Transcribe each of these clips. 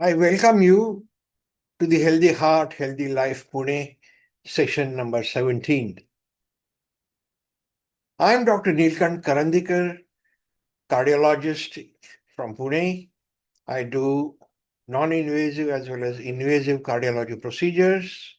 I welcome you to the Healthy Heart, Healthy Life Pune, session number 17. I am Dr. Neelkant Karandikar, cardiologist from Pune. I do non-invasive as well as invasive cardiology procedures.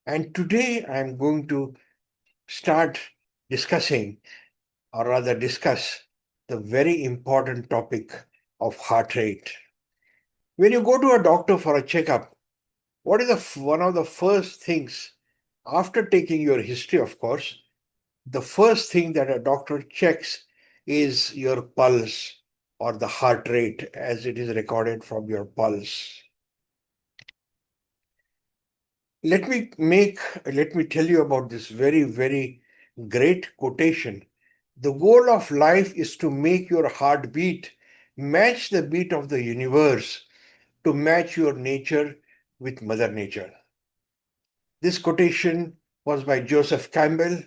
And today I am going to start discussing, or rather discuss, the very important topic of heart rate. When you go to a doctor for a checkup, what is one of the first things, after taking your history, of course, the first thing that a doctor checks is your pulse or the heart rate as it is recorded from your pulse. Let me tell you about this very, very great quotation. The goal of life is to make your heartbeat match the beat of the universe, to match your nature with Mother Nature. This quotation was by Joseph Campbell,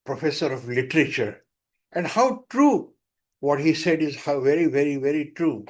professor of literature. And how true what he said is how very, very, very true.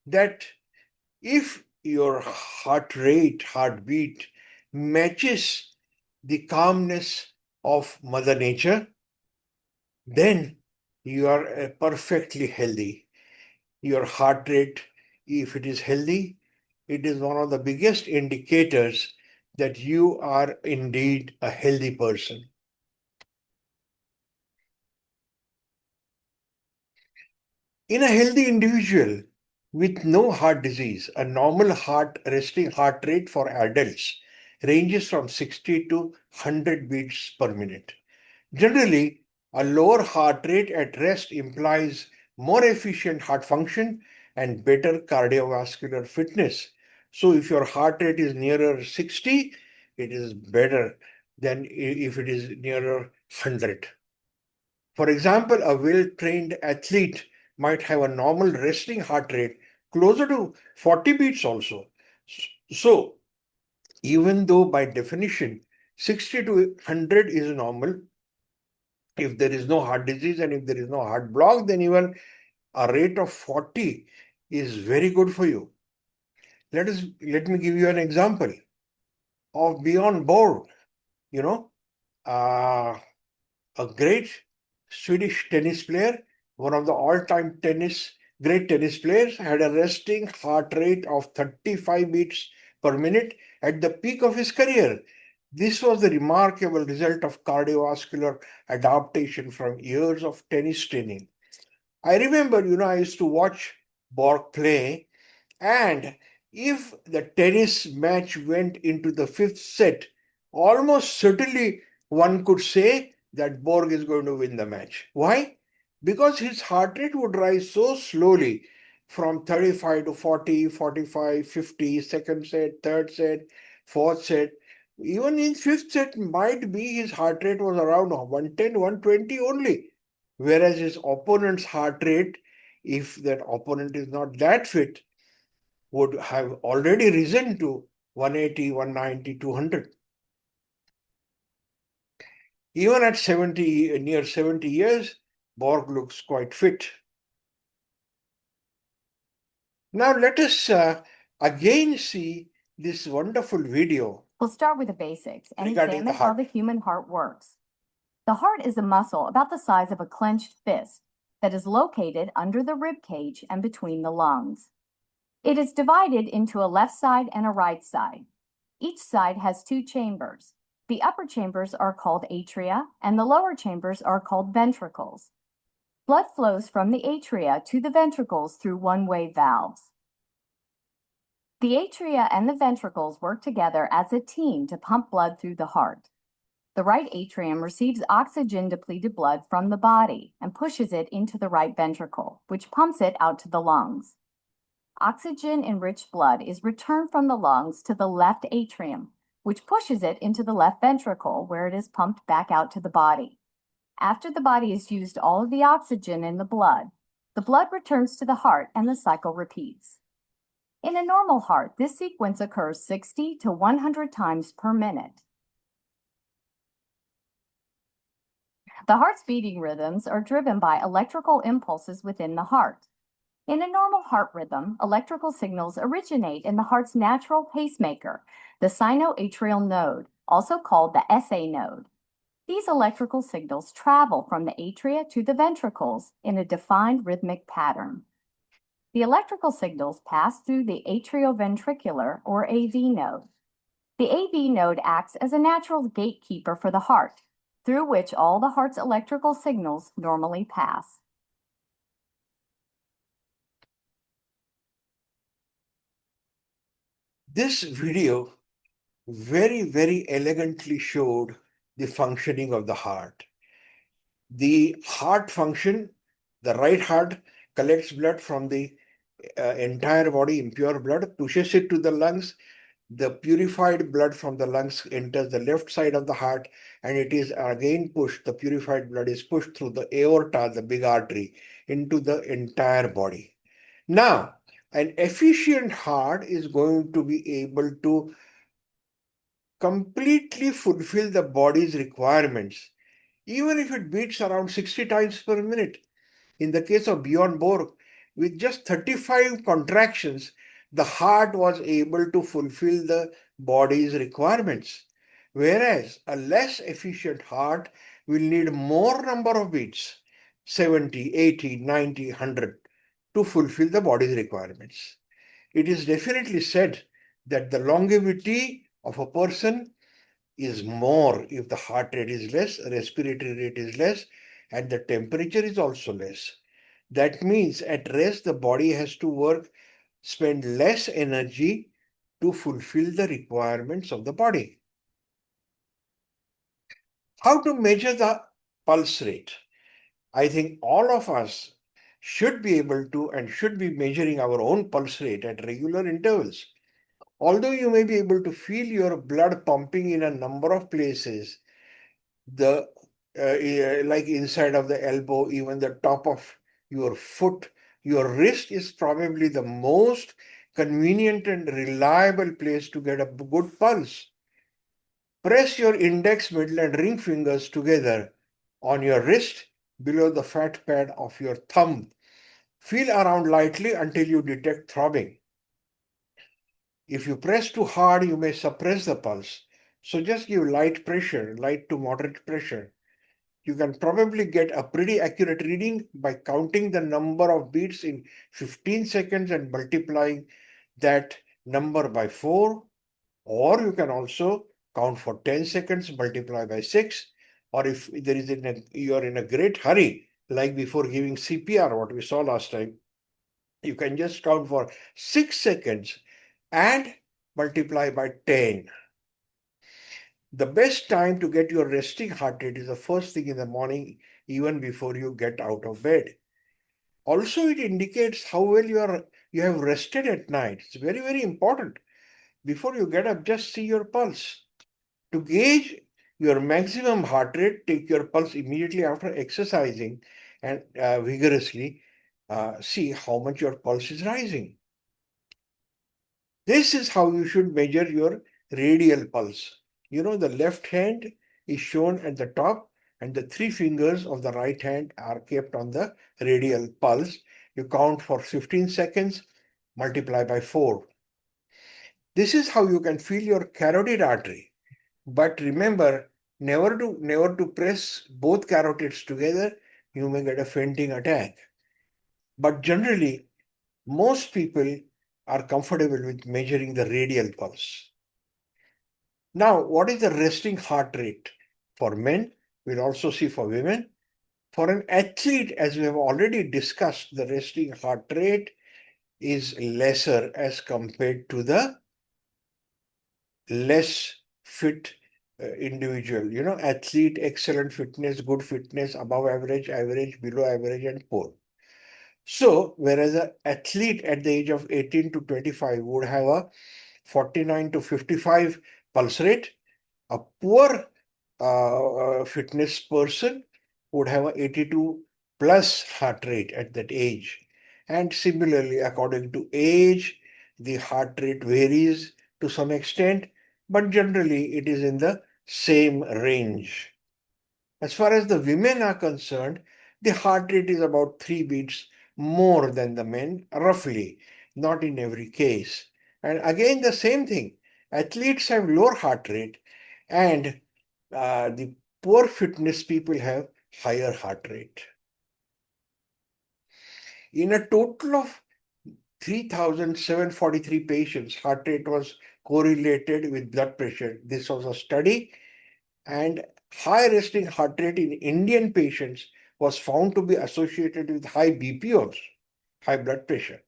That if your heart rate, heartbeat matches the calmness of Mother Nature, then you are perfectly healthy. Your heart rate, if it is healthy, it is one of the biggest indicators that you are indeed a healthy person. In a healthy individual with no heart disease, a normal resting heart rate for adults ranges from 60 to 100 beats per minute. Generally, a lower heart rate at rest implies more efficient heart function and better cardiovascular fitness. So if your heart rate is nearer 60, it is better than if it is nearer 100. For example, a well-trained athlete might have a normal resting heart rate closer to 40 beats also. So, even though by definition 60 to 100 is normal, if there is no heart disease and if there is no heart block, then even a rate of 40 is very good for you. Let me give you an example of Bjorn Borg, you know, uh, a great Swedish tennis player, one of the all-time great tennis players, had a resting heart rate of 35 beats per minute at the peak of his career. This was the remarkable result of cardiovascular adaptation from years of tennis training. I remember, I used to watch Borg play, and if the tennis match went into the fifth set, almost certainly one could say that Borg is going to win the match. Why? Because his heart rate would rise so slowly from 35 to 40, 45, 50, second set, third set, fourth set. Even in fifth set, might be his heart rate was around 110, 120 only. Whereas his opponent's heart rate, if that opponent is not that fit, would have already risen to 180, 190, 200. Even at 70, near 70 years, Borg looks quite fit. Now let us again see this wonderful video. We'll start with the basics and Regarding examine the how heart. the human heart works. The heart is a muscle about the size of a clenched fist that is located under the rib cage and between the lungs. It is divided into a left side and a right side. Each side has two chambers. The upper chambers are called atria and the lower chambers are called ventricles. Blood flows from the atria to the ventricles through one-way valves. The atria and the ventricles work together as a team to pump blood through the heart. The right atrium receives oxygen-depleted blood from the body and pushes it into the right ventricle, which pumps it out to the lungs. Oxygen-enriched blood is returned from the lungs to the left atrium, which pushes it into the left ventricle, where it is pumped back out to the body. After the body has used all of the oxygen in the blood returns to the heart and the cycle repeats. In a normal heart, this sequence occurs 60 to 100 times per minute. The heart's beating rhythms are driven by electrical impulses within the heart. In a normal heart rhythm, electrical signals originate in the heart's natural pacemaker, the sinoatrial node, also called the SA node. These electrical signals travel from the atria to the ventricles in a defined rhythmic pattern. The electrical signals pass through the atrioventricular or AV node. The AV node acts as a natural gatekeeper for the heart, through which all the heart's electrical signals normally pass. This video very elegantly showed the functioning of the heart. The heart function, the right heart collects blood from the entire body, impure blood, pushes it to the lungs. The purified blood from the lungs enters the left side of the heart, and it is again pushed, the purified blood is pushed through the aorta, the big artery, into the entire body. Now, an efficient heart is going to be able to completely fulfill the body's requirements, even if it beats around 60 times per minute. In the case of Bjorn Borg, with just 35 contractions, the heart was able to fulfill the body's requirements. Whereas a less efficient heart will need more number of beats, 70, 80, 90, 100, to fulfill the body's requirements. It is definitely said that the longevity of a person is more if the heart rate is less, respiratory rate is less, and the temperature is also less. That means at rest, the body has to work, spend less energy to fulfill the requirements of the body. How to measure the pulse rate? I think all of us should be able to and should be measuring our own pulse rate at regular intervals. Although you may be able to feel your blood pumping in a number of places, the like inside of the elbow, even the top of your foot, your wrist is probably the most convenient and reliable place to get a good pulse. Press your index, middle, and ring fingers together on your wrist below the fat pad of your thumb. Feel around lightly until you detect throbbing. If you press too hard, you may suppress the pulse. So just give light pressure, light to moderate pressure. You can probably get a pretty accurate reading by counting the number of beats in 15 seconds and multiplying that number by 4. Or you can also count for 10 seconds, multiply by 6. Or if there is you are in a great hurry, like before giving CPR, what we saw last time, you can just count for 6 seconds and multiply by 10. The best time to get your resting heart rate is the first thing in the morning, even before you get out of bed. Also, it indicates how well you have rested at night. It's very important. Before you get up, just see your pulse. To gauge your maximum heart rate, take your pulse immediately after exercising and vigorously see how much your pulse is rising. This is how you should measure your radial pulse. You know, the left hand is shown at the top, and the 3 fingers of the right hand are kept on the radial pulse. You count for 15 seconds, multiply by 4. This is how you can feel your carotid artery. But remember, never to press both carotids together. You may get a fainting attack. But generally, most people are comfortable with measuring the radial pulse. Now, what is the resting heart rate for men? We'll also see for women. For an athlete, as we have already discussed, the resting heart rate is lesser as compared to the less fit individual. You know, athlete, excellent fitness, good fitness, above average, average, below average, and poor. So, whereas an athlete at the age of 18 to 25 would have a 49 to 55 pulse rate, a poor fitness person would have a 82 plus heart rate at that age. And similarly, according to age, the heart rate varies to some extent, but generally it is in the same range. As far as the women are concerned, the heart rate is about 3 beats more than the men, roughly, not in every case. And again, the same thing. Athletes have lower heart rate, and the poor fitness people have higher heart rate. In a total of 3,743 patients, heart rate was correlated with blood pressure. This was a study, and high resting heart rate in Indian patients was found to be associated with high BP also, high blood pressure.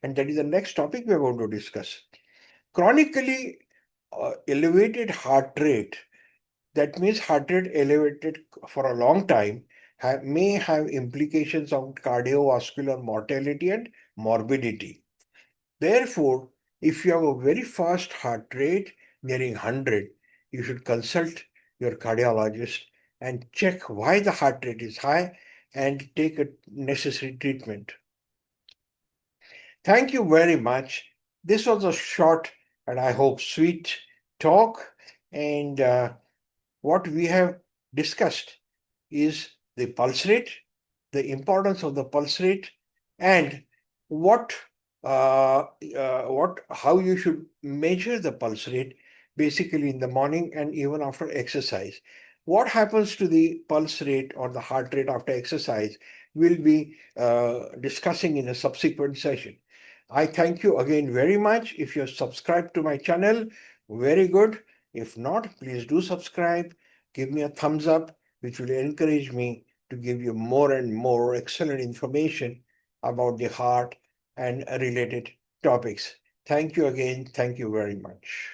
And that is the next topic we are going to discuss. Chronically elevated heart rate, that means heart rate elevated for a long time, may have implications on cardiovascular mortality and morbidity. Therefore, if you have a very fast heart rate nearing 100, you should consult your cardiologist and check why the heart rate is high and take a necessary treatment. Thank you very much. This was a short and I hope sweet talk. And what we have discussed is the pulse rate, the importance of the pulse rate, and what how you should measure the pulse rate, basically in the morning and even after exercise. What happens to the pulse rate or the heart rate after exercise will be discussing in a subsequent session. I thank you again very much. If you're subscribed to my channel, very good. If not, please do subscribe. Give me a thumbs up, which will encourage me to give you more and more excellent information about the heart and related topics. Thank you again. Thank you very much.